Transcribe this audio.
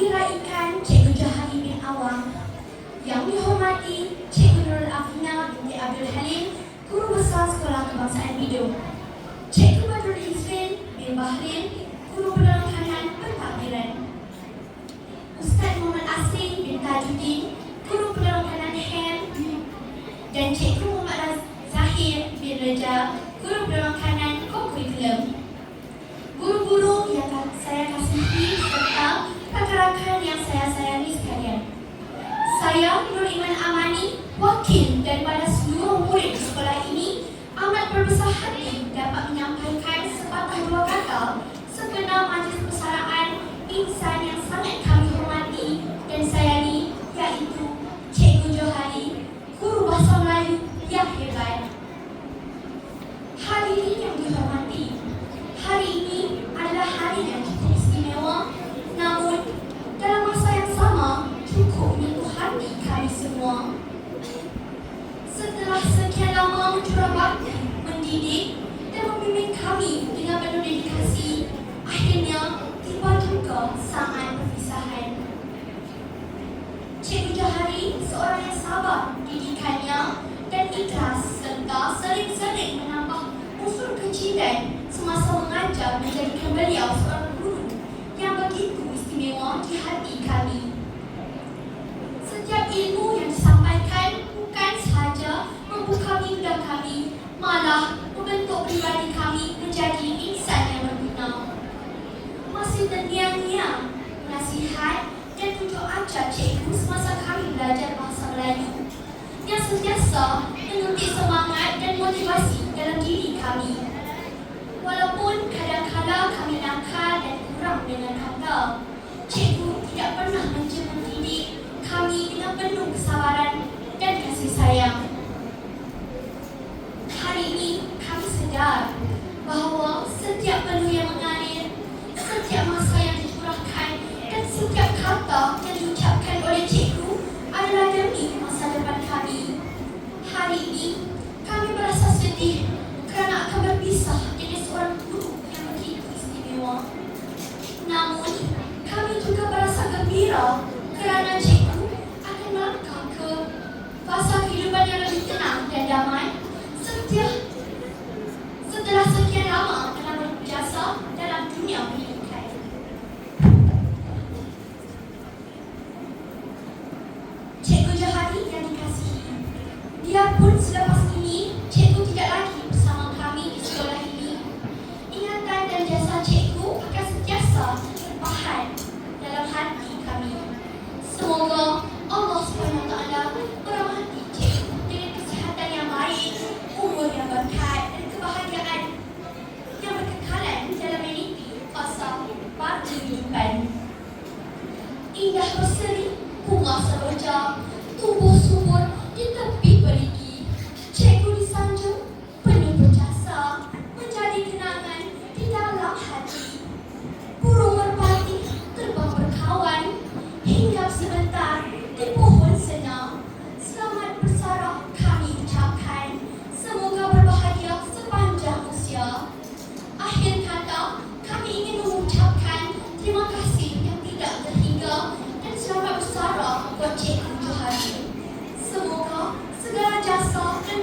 diraikan Cikgu Johari bin Awang. Yang dihormati Cikgu Nurul Afina binti Abdul Halim, Guru Besar Sekolah Kebangsaan Bidung. Cikgu Badrul Izrin bin Bahrin, Guru Penolong Kanan Pentadbiran. Ustaz Muhammad Asrin bin Tajuddin, Guru Penolong Kanan HEM. Dan Cikgu Muhammad Zahir bin Reja, Guru Penolong Kanan Kokurikulum. Guru-guru yang saya kasihi serta rakan-rakan yang saya sayangi sekalian. Saya Nur Iman Amani, wakil daripada seluruh murid di sekolah ini, amat berbesar hati dapat menyampaikan sepatah dua kata segenap majlis persaraan insan yang sangat kami hormati dan sayangi, iaitu Cikgu Johari, Guru Bahasa Melayu yang hebat. Hadirin yang dihormati, hari ini adalah hari yang cukup istimewa, namun dalam masa yang sama cukup menyentuh hati kami semua. Setelah sekian lama mencurah bakti, mendidik dan membimbing kami dengan penuh dedikasi, akhirnya tiba juga saat perpisahan. Cikgu Johari seorang yang sabar didikannya dan ikhlas serta sering-sering menambah unsur kecintaan semasa mengajar, menjadikan beliau seorang guru yang begitu istimewa di hati kami. Setiap ilmu yang disampaikan bukan sahaja membuka minda kami, malah membentuk pribadi kami menjadi insan yang berguna. Masih terniang-niang nasihat dan tunjuk ajar cikgu semasa kami belajar bahasa Melayu yang sentiasa menyuntik semangat dan motivasi dalam diri kami. Walaupun kadang-kadang kami nakal dan kurang dengan kata, cikgu tidak pernah mendidik kami dengan penuh kesabaran dan kasih sayang. Hari ini kami sedar bahawa setiap peluh yang mengalir, setiap masa yang dicurahkan dan setiap kata yang diucapkan oleh cikgu adalah demi masa depan kami. Hari ini kami merasa sedih kerana akan berpisah dengan seorang guru yang begitu istimewa. Namun kami juga merasa gembira kerana cikgu akan melangkah ke fasa kehidupan yang lebih tenang dan damai setelah sekian lama telah berjasa dalam dunia pendidikan. Cikgu Johari yang dikasihi, biarpun selepas ini cikgu tidak lagi bersama kami di sekolah ini, ingatan dan jasa cikgu akan sentiasa terpahat dalam hati kami. Semoga Allah SWT merahmati cikgu dengan kesihatan yang baik, umur yang berkat dan kebahagiaan yang berkekalan dalam meniti fasa kehidupan. Indah berseri bunga seroja, tumbuh subur di tepi perigi. Cikgu disanjung penuh berjasa, menjadi kenangan di dalam hati. Burung merpati terbang berkawan, hinggap sebentar di pohon senang. Selamat bersarah kami ucapkan, semoga berbahagia sepanjang usia. Akhir kata, kami ingin mengucapkan terima kasih yang tidak terhingga dan selamat bersarah buat Cikgu Johari. Semoga segala jasa dan